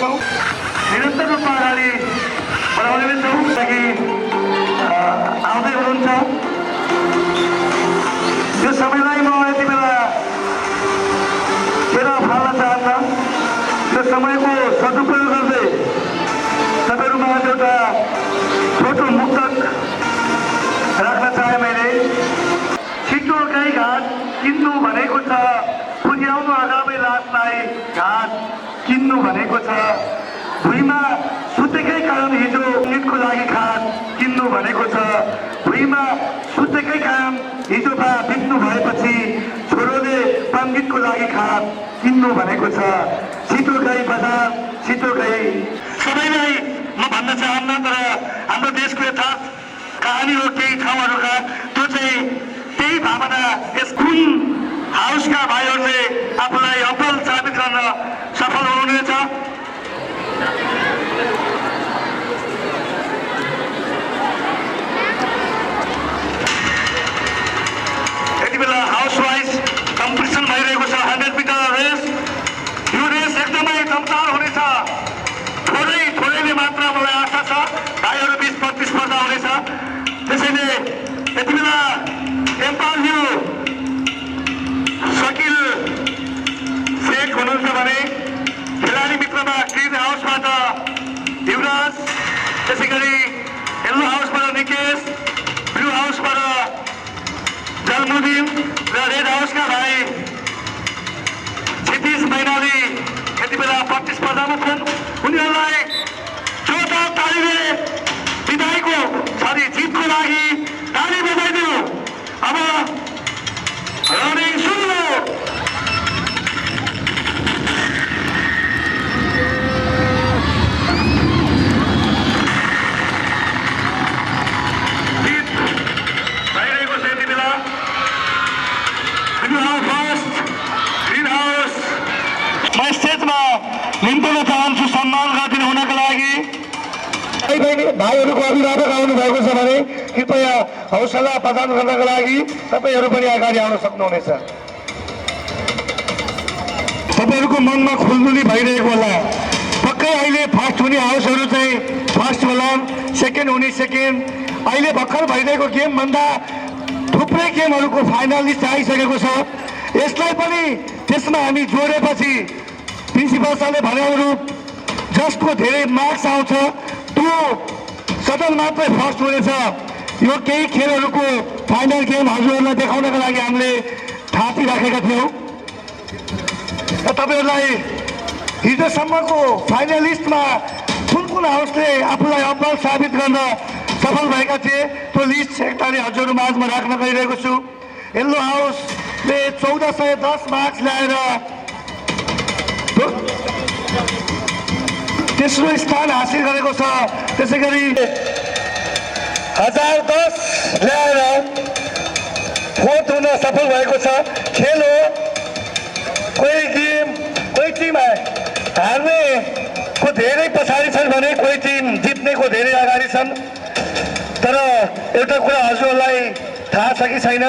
छौँ, निरन्तर रूपमा अगाडि बढाउने पनि छौँ ताकि आउँदै हुनुहुन्छ। यो समयलाई म यति बेला खेर फाल्न चाहन्न। यो समयको सदुपयोग गर्दै तपाईँहरूमा एउटा छोटो मुक्तक राख्न चाहे मैले। छिटो गाईघाट किन्नु भनेको छ, पुर्याउनु आगामी रातलाई घाट किन्नु भनेको छ। भुइँमा सुतेकै कारण हिजो पङ्गितको लागि खाट किन्नु भनेको छ। भुइँमा सुतेकै कारण हिजो बा बित्नु भएपछि छोरोले पङ्गितको लागि खाट किन्नु भनेको छ। छिटो गई बजार छिटो गई। सबैलाई म भन्न चाहन्न, तर हाम्रो देशको यथार्थ कहानी हो केही ठाउँहरूका। त्यो चाहिँ त्यही भावना यस कुन हाउसका भाइहरूले आफूलाई अब्बल साबित गर्न सफल हुनुहुनेछ। यति बेला हाउस वाइज कम्पिटिसन भइरहेको छ, 100 मिटर रेस। यो रेस एकदमै दमदार हुनेछ। थोरैले मात्र मलाई आशा छ भाइहरू बीच प्रतिस्पर्धा हुनेछ। त्यसैले यति बेला एम्पायर सकिल शेख हुनुहुन्छ भने खेलाडी मित्रमा ग्रिन हाउसबाट युवराज, त्यसै गरी येल्लो हाउसबाट निकेश, ब्लू हाउसबाट जलमुद्दिन र रेड हाउसका भाइ क्षितिज मैनाली यति बेला प्रतिस्पर्धामा छन्। उनीहरूलाई जोरदार तालीले विदाईको जितको लागि ताली बजाइदियो। अब रनिङ सुरु हो। जित भइरहेको छ यति बेला। ग्रिन हाउस म स्टेजमा निम्तन चाहन्छु सम्मान गरिदिनु हुनका लागि। भाइहरूको अभिभावक आउनु भएको छ भने कृपया हौसला प्रदान गर्नका लागि तपाईँहरू पनि अगाडि आउन सक्नुहुनेछ। तपाईँहरूको मनमा खुल्दुली भइरहेको होला। पक्कै अहिले फर्स्ट हुने हाउसहरू चाहिँ फर्स्ट होला, सेकेन्ड हुने सेकेन्ड। अहिले भर्खर भइरहेको गेमभन्दा थुप्रै गेमहरूको फाइनलिस्ट आइसकेको छ। यसलाई पनि त्यसमा हामी जोडेपछि प्रिन्सिपल सरले भनेअनुरूप जसको धेरै मार्क्स आउँछ त्यो सदन मात्रै फर्स्ट हुनेछ। यो केही खेलहरूको फाइनल गेम हजुरहरूलाई देखाउनका लागि हामीले थाती राखेका थियौँ। तपाईँहरूलाई हिजोसम्मको फाइनलिस्टमा कुन कुन हाउसले आफूलाई अब्बल साबित गर्न सफल भएका थिए त्यो लिस्ट एकताले हजुरहरू माझमा राख्न गइरहेको छु। येल्लो हाउसले 1410 मार्क्स ल्याएर तेस्रो स्थान हासिल गरेको छ। त्यसै गरी 1010 ल्याएर फोर्थ हुन सफल भएको छ। खेल हो, कोही टिम हार्नेको धेरै पछाडि छन् भने कोही टिम जित्नेको धेरै अगाडि छन्। तर एउटा कुरा हजुरहरूलाई थाहा छ कि छैन,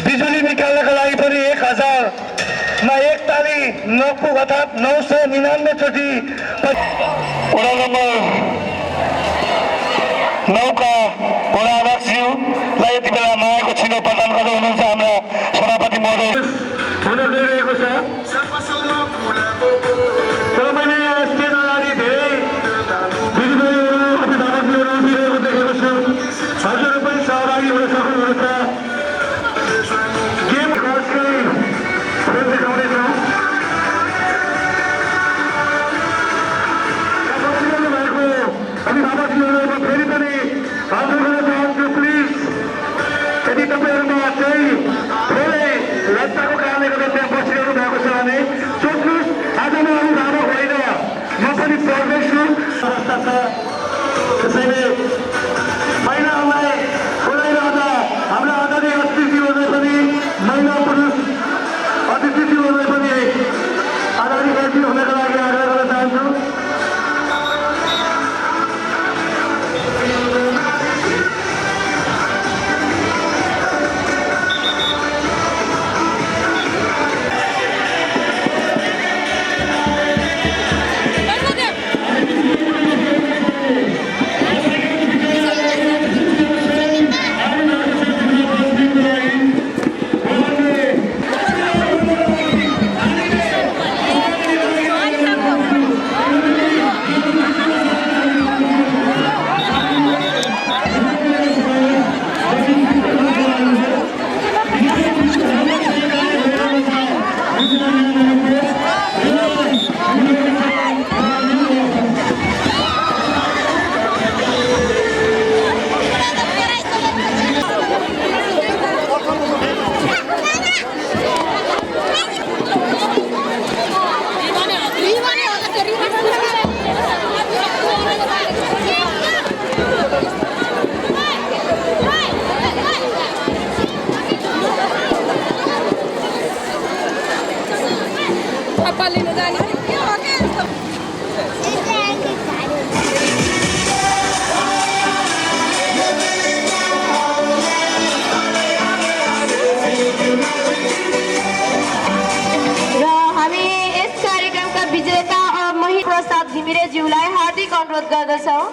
बिजुली निकाल्नका लागि पनि 1000मा एक ताली नपुग अर्थात् 999 चोटि वडा नम्बर 9 का वडा अध्यक्षज्यूलाई यति बेला मायाको छिनो प्रदान गर्दै हुनुहुन्छ हाम्रा सभापति महोदय हुन गइरहेको छ। तर मैले स्टेज अगाडि धेरै दिदीबहिनीहरू अभिभावकहरू उभिरहेको देखेको छु। हजुरहरू पनि सहभागी हुन सक्नुहुनेछ। गेम खासकै खेल देखाउनेछौँ। भएको अभिभावकहरू फेरि पनि हजुर गर्न चाहन्छु, प्लिज यदि तपाईँहरूमा चाहिँ थोरै लज्जाको कारणले गर्दा त्यहाँ बसिरहनु भएको छ भने थप्पा लिन जाने कि के हो के यस्तो र हामी यस कार्यक्रमका विजेता महिला प्रसाद घिमिरेज्यूलाई हार्दिक अनुरोध गर्दछौँ।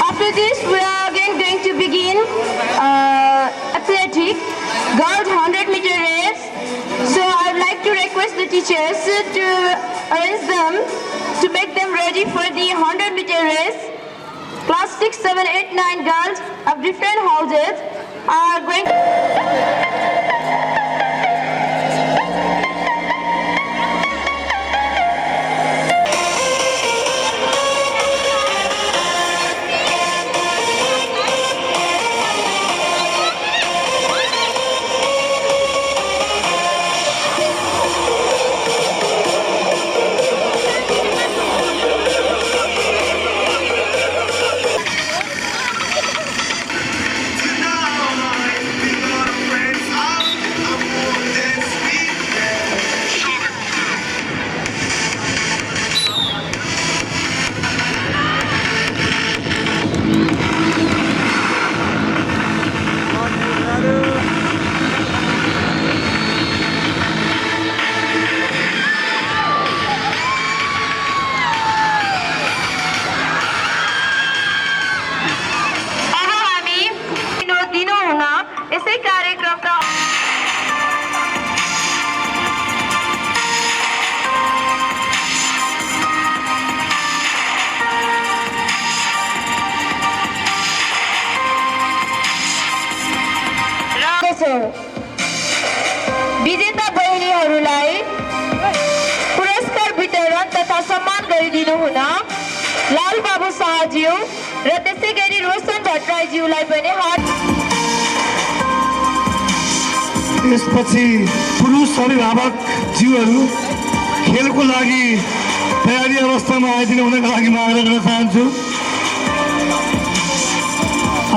After this, we are again going to begin athletic girls 100-meter race. So I would like to request the teachers to arrange them to make them ready for the 100-meter race. Class 6, 7, 8, 9 girls of different houses are going. यसै कार्यक्रमका विजेता बहिनीहरूलाई पुरस्कार वितरण तथा सम्मान गरिदिनु हुन लाल बाबु शाहज्यू र त्यसै गरी रोशन भट्टराईज्यूलाई पनि त्यसपछि पुरुष अभिभावक जीवहरू खेलको लागि तयारी अवस्थामा आइदिनु हुनको लागि म आग्रह गर्न चाहन्छु।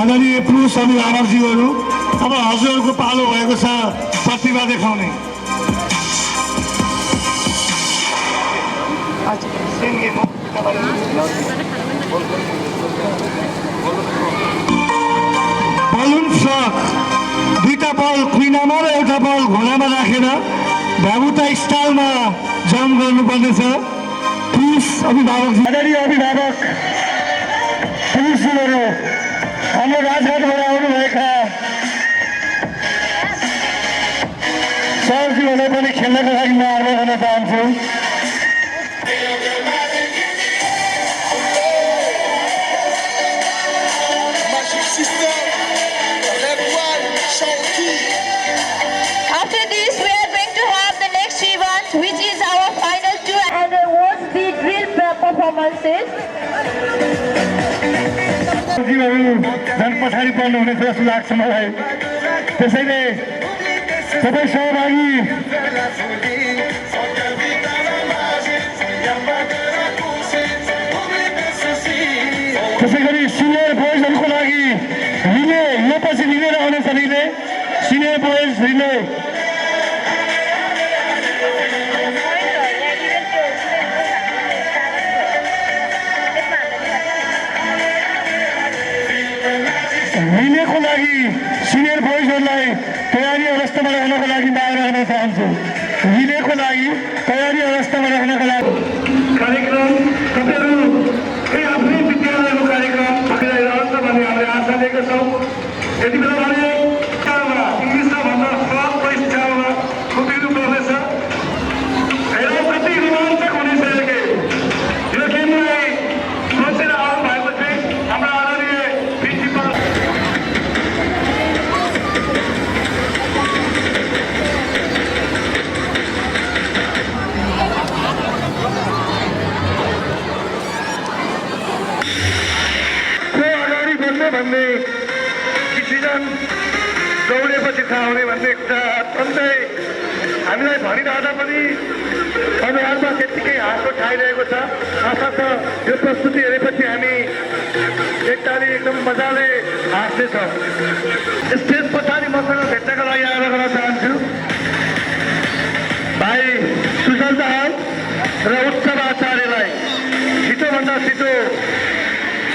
आदरणीय पुरुष अभिभावक जीवहरू, अब हजुरहरूको पालो भएको छ प्रतिभा देखाउने। बलुन फ्लक दुईटा बल कुइनामा र एउटा बल घोडामा राखेर भ्याबुता स्टाइलमा जम्प गर्नुपर्नेछ। पुरुष अभिभावक आदरणीय अभिभावक पुरुषहरू हाम्रो राजघाटबाट आउनुभएका सरजीहरूलाई पनि खेल्नको लागि म आग्रह गर्न चाहन्छु। After this, we are going to have the next event, which is our final two, and awards the drill performances. झन् पछाडि पर्नु हुने जस्तो लाग्छ मलाई। त्यसैले सबै सहभागी त्यसै गरी सिनियर बोइजहरूको लागि रिले यो पछि लिएर आउनेछ। रिले सिनियर बोइज रिले रिलेको लागि सिनियर बोइजहरूलाई तयारी अवस्थामा रहनको लागि म आग्रह गर्न चाहन्छु। रिलेको लागि तयारी अवस्थामा रहनको लागि कार्यक्रम तपाईँहरू आफ्नै विद्यालयको कार्यक्रम रहन्छ भन्ने हामीले आशा लिएका छौँ। यति बेला भने इङ्ग्लिसमा भन्दा फर्स्ट परीक्षामा उभिनु पर्नेछ। हेरौँ कति रोमाञ्चक हुनेछ यो गेमलाई सोचेर आउनु भएपछि हाम्रो आदरणीय प्रिन्सिपल भन्ने डिसिजन दौडेपछि थाहा हुने भन्ने कुरा अत्यन्तै हामीलाई भनिरहँदा पनि अनुहारमा त्यत्तिकै हाँसो छाइरहेको छ। आशा छ यो प्रस्तुति हेरेपछि हामी एकताली एकदम मजाले हाँस्नेछौँ। स्टेज पछाडि मसँग भेट्नका लागि आग्रह गर्न चाहन्छु भाइ सुजल दाहाल र उत्सव आचार्यलाई छिटोभन्दा छिटो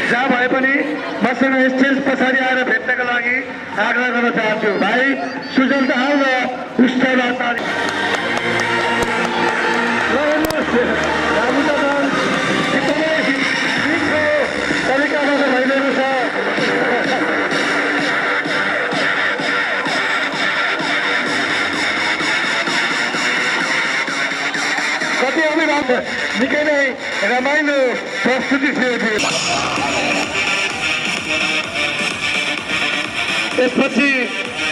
जहाँ भए पनि मसँग स्टेज पछाडि आएर भेट्नका लागि आग्रह गर्न चाहन्छु। भाइ सुजल दाहाल र उत्सव आचार्य तरिकाबाट भइरहेको छ। कति अभिभावक निकै नै रमाइलो प्रस्तुति थियो। त्यसपछि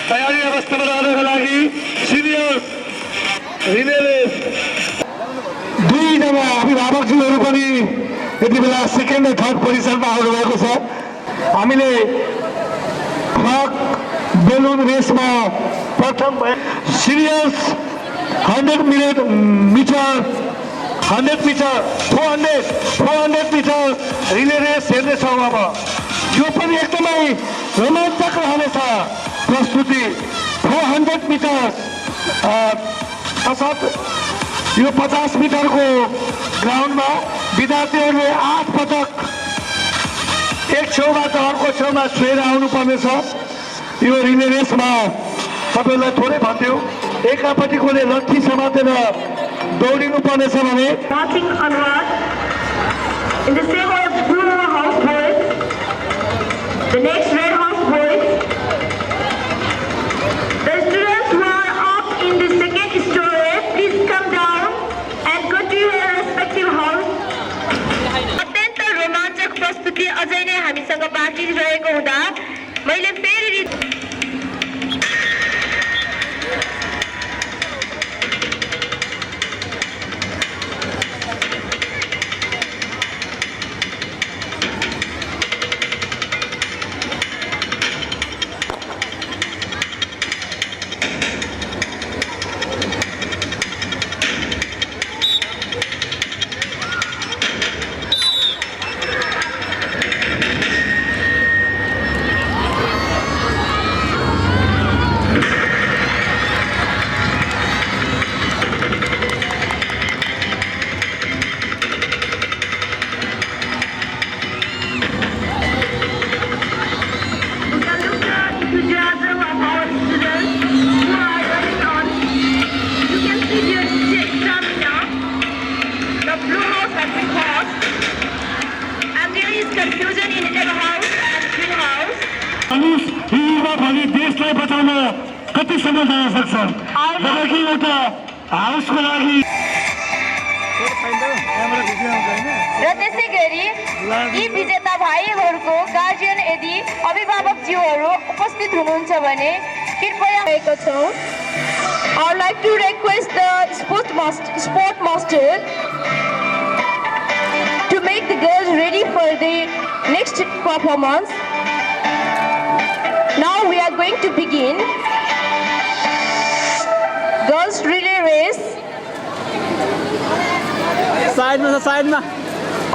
तयारी अवस्थामा रहनको लागि सिनियर रिले रेस दुईजना अभिभावकजीहरू पनि यति बेला सेकेन्ड र थर्ड पोजिसनमा आउनुभएको छ। हामीले फ्लग बेलुन रेसमा प्रथम seniors 100 metre 400 metre relay race हेर्नेछौँ। अब यो पनि एकदमै रोमाञ्चक रहनेछ प्रस्तुति। 400 मिटर तसर्थ यो 50 मिटरको ग्राउन्डमा विद्यार्थीहरूले 8 पटक एक छेउबाट अर्को छेउमा छोएर आउनुपर्नेछ। यो रिले रेसमा तपाईँलाई थोरै भन्थ्यो एकापट्टिकोले लट्ठी समातेर दौडिनु पर्नेछ भने Marching onward in the same way of blue house boys, the next red house boys, the students who are up in the second story, please come down and go to your respective house. अत्यन्त रोमाञ्चक प्रस्तुति अझै नै हामीसँग बाँकी रहेको हुँदा मैले फेरि देशलाई बचाउन कतिसम्म जान सक्छन् किनकि एउटा हाउसको लागि र त्यसै गरी यी विजेता भाइहरूको गार्जियन यदि अभिभावकज्यूहरू उपस्थित हुनुहुन्छ भने कृपया आएको छौँ। I would like to request the sport master to make the girls ready for the next performance. Now we are going to begin girls relay race. Side में.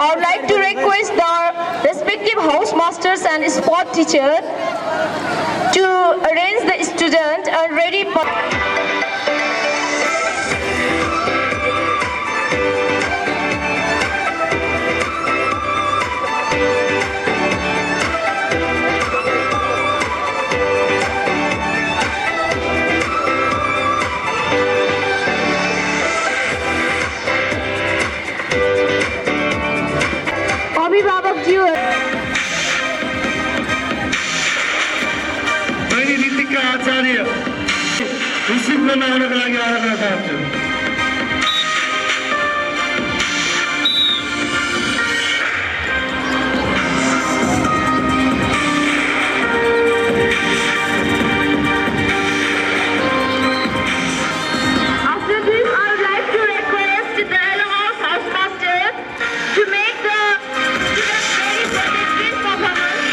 I would like to request the respective house masters and sport teacher to arrange the student and ready for Acharya receive गर्न आउनको लागि आग्रह गर्न चाहन्छु। After this, I would like to request the house master to make the students ready for the street performance.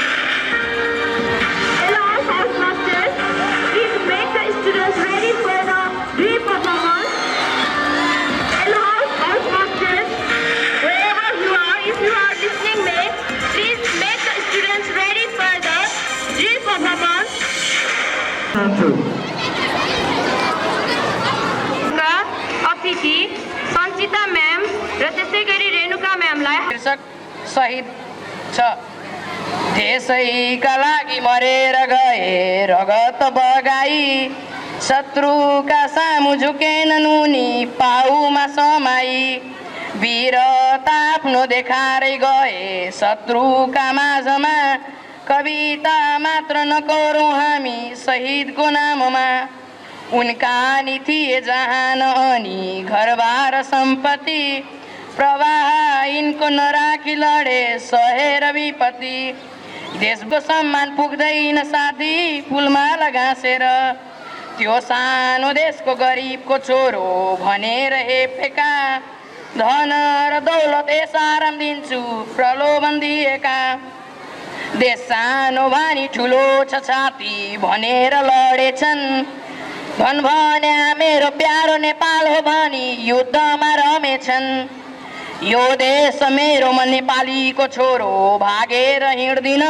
चाहन्छु। अतिथि Sanchita ma'am र त्यसै गरी रेणुका म्यामलाई कृषक शहीद छ। देशैका लागि मरेर गए रगत बगाई, शत्रुका सामु झुकेनन् उनी पाउमा समाई। वीरता आफ्नो देखारै गए शत्रुका माझमा, कविता मात्र नगरौँ हामी शहीदको नाममा। उनका नि थिए जहान अनि घरबार सम्पत्ति, प्रवाह यिनको नराखी लडे सहेर विपत्ति। देशको सम्मान पुग्दैन साथी फुलमाला गाँसेर, त्यो सानो देशको गरिबको छोरो भनेर हेपेका। धन र दौलत यस आराम दिन्छु प्रलोभन दिएका। देश सानो भानी ठुलो छ छाती भनेर लडेछन्, धन भन्या मेरो प्यारो नेपाल हो भनी युद्धमा रमेछन्। यो देश मेरो म नेपालीको छोरो भागेर हिँड्दिन,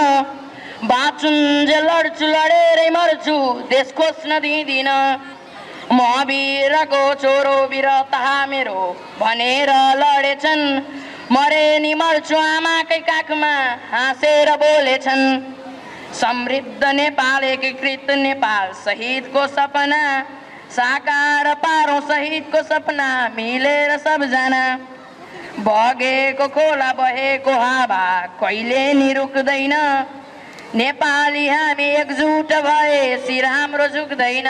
बाँचुन्जेल लड्छु लडेरै मर्छु देश खोज्न दिँदिन। म वीरको छोरो वीरता मेरो भनेर लडेछन्, मरे नि मर्छु आमाकै काखमा हाँसेर बोलेछन्। समृद्ध नेपाल एकीकृत नेपाल शहीदको सपना, साकार पारौँ शहीदको सपना मिलेर सबजना। बगेको खोला बहेको हावा कहिले नि रुक्दैन, नेपाली हामी एकजुट भए शिर हाम्रो झुक्दैन।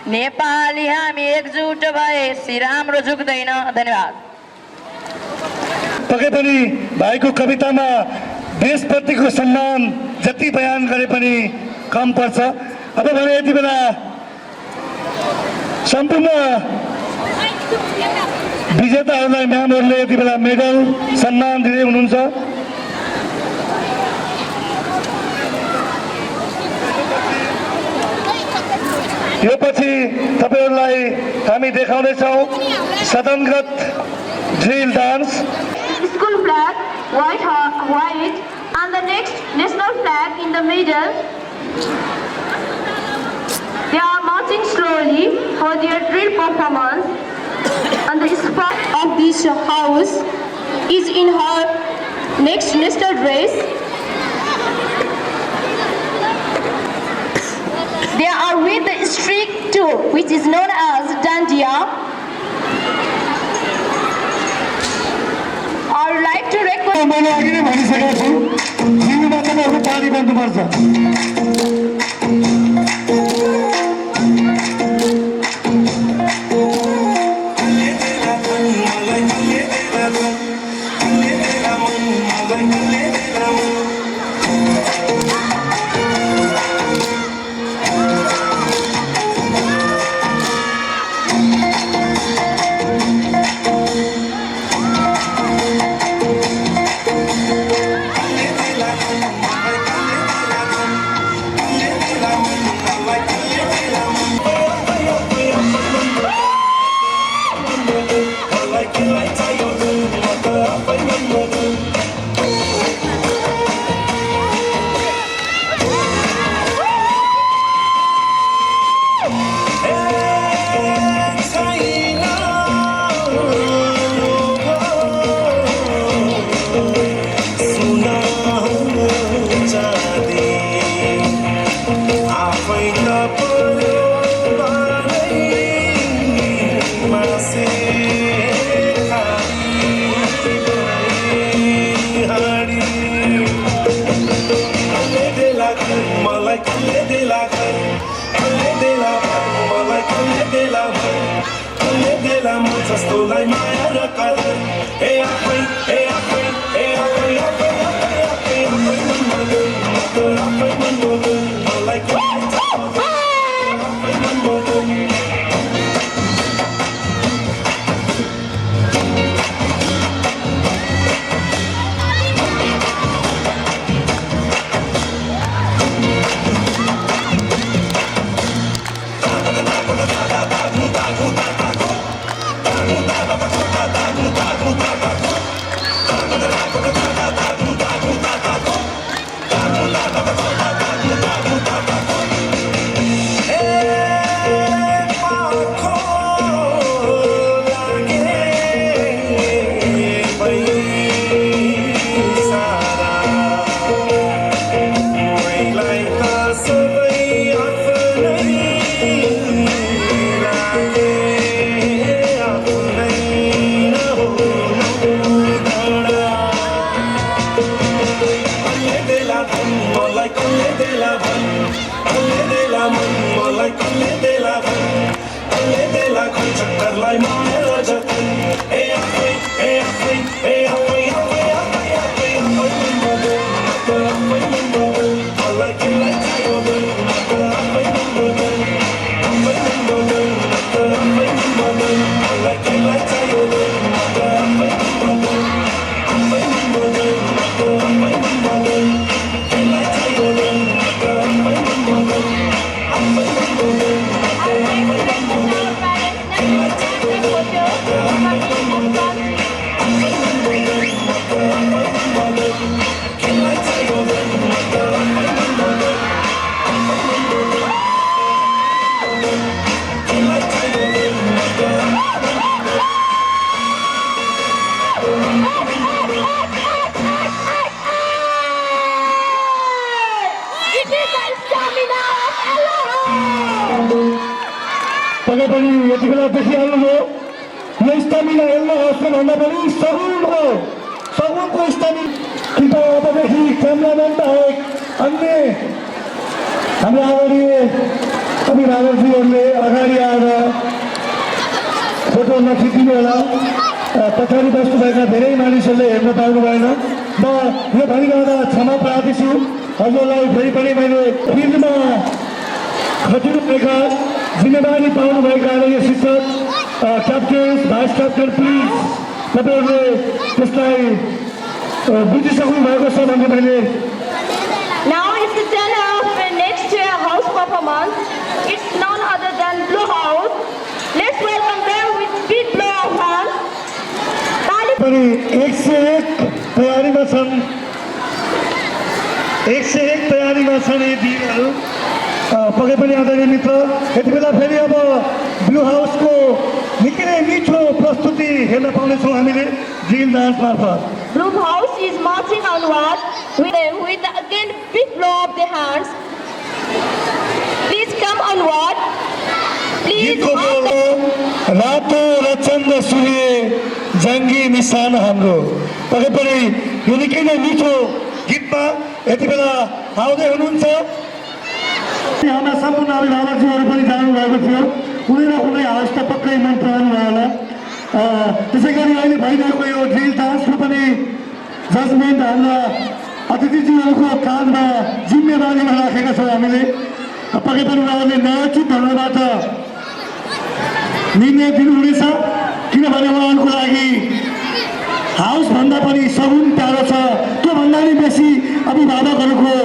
नेपाली हामी एकजुट भए शिर हाम्रो झुक्दैन। धन्यवाद। पक्कै पनि भाइको कवितामा देशप्रतिको सम्मान जति बयान गरे पनि कम पर्छ। अब भने यति बेला सम्पूर्ण विजेताहरूलाई म्यामहरूले यति बेला मेडल सम्मान दिँदै हुनुहुन्छ। यो पछि तपाईहरूलाई हामी देखाउनेछौँ सदनगत drill dance. school flag, white, and the next national flag in the middle. They are marching slowly for their drill performance, and the spot of this house is in her next national dress. They are with the streak too, which is known as dandiya. I would like to request. मैले अघि नै भनिसकेको छु, जिउमा तपाईँहरू पानी बन्नुपर्छ। पनि यति बेला देखिहाल्नुभयो यो स्टामिना हेर्न हस्को भन्दा पनि सगुनको स्टामिना। कृपया अबदेखि क्यामेराम्यान बाहेक अन्य हाम्रो आदरणीय अभिभावकजीहरूले अगाडि आएर फोटो नखिचिदिनु होला। पछाडि बस्नुभएका धेरै मानिसहरूले हेर्न पाउनु भएन। म यो भनिरहँदा क्षमा प्रार्थी छु। हजुरलाई फेरि पनि मैले फिल्डमा खटिनुभएका जिम्मेवारी पाउनुभएका आदरणीय शिक्षक क्याप्टेन भाइस क्याप्टेन प्लिज तपाईँहरूले त्यसलाई बुझिसक्नु भएको छ भन्ने मैले। Now it's the turn of the next house performance. It's none other than Blue House. Let's welcome them with big blow of hands. पनि 101 तयारीमा छन्। 101 तयारीमा छन् यी दिनहरू। पक्कै पनि आदरणीय मित्र यति बेला फेरि अब ब्लू हाउसको निकै नै मिठो प्रस्तुति हेर्न पाउनेछौँ हामीले ड्रिल डान्स मार्फत। Blue House is marching onward with again big blow of the hands. Please come onward. Please. गीतको बोलो रातो र चन्द्र सूर्य जङ्गी निशान हाम्रो। पक्कै पनि यो निकै नै मिठो गीतमा यति बेला आउँदै हुनुहुन्छ। हाम्रा सम्पूर्ण अभिभावकजीहरू पनि जानुभएको थियो। कुनै न कुनै हाउस त पक्कै मन पराउनु भयो होला। त्यसै गरी अहिले भइरहेको यो ड्रिल डान्सको पनि जजमेन्ट हाम्रा अतिथिजीहरूको काँधमा जिम्मेवारीमा राखेका छौँ हामीले। पक्कै पनि उहाँहरूले न्यायोचितहरूबाट निर्णय दिनुहुनेछ किनभने उहाँहरूको लागि हाउसभन्दा पनि सगुन प्यारो छ। त्योभन्दा पनि बेसी अभिभावकहरूको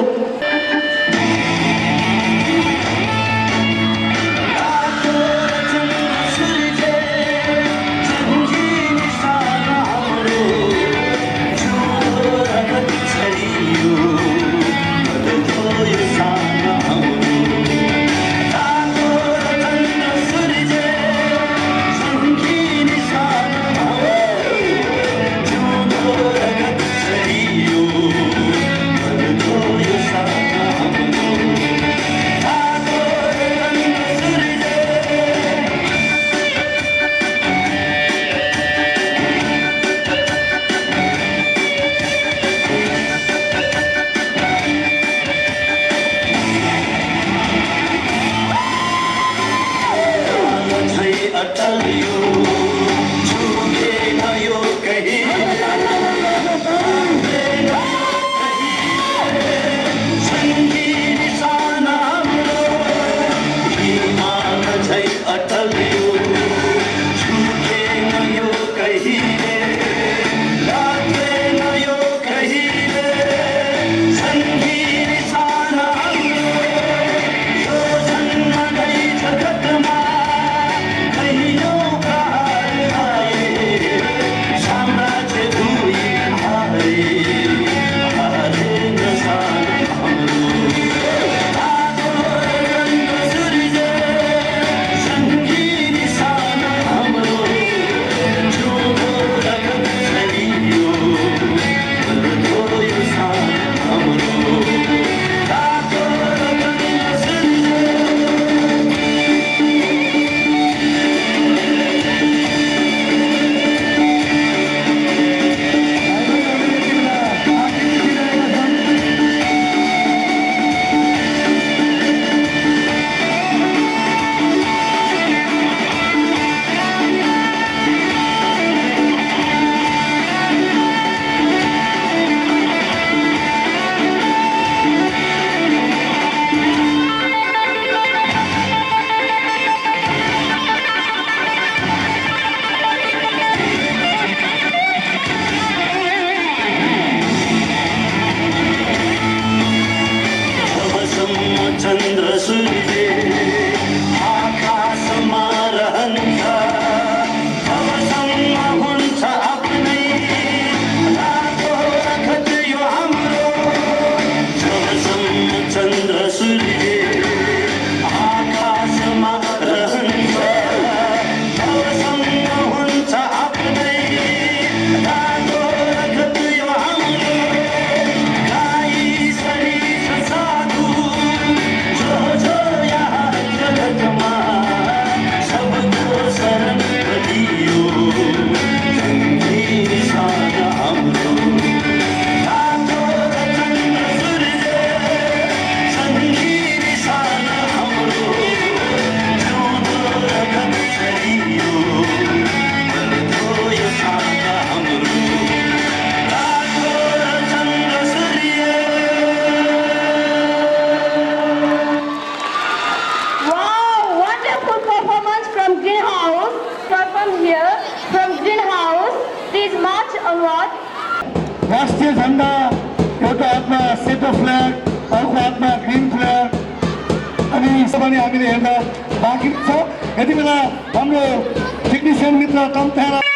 राष्ट्रिय झन्डा एउटा हातमा सेतो फ्ल्याग अर्को हातमा ग्रिन फ्ल्याग अनि पनि हामीले हेर्दा बाँकी छ। यति बेला हाम्रो टेक्निसियन मित्र तम्थारा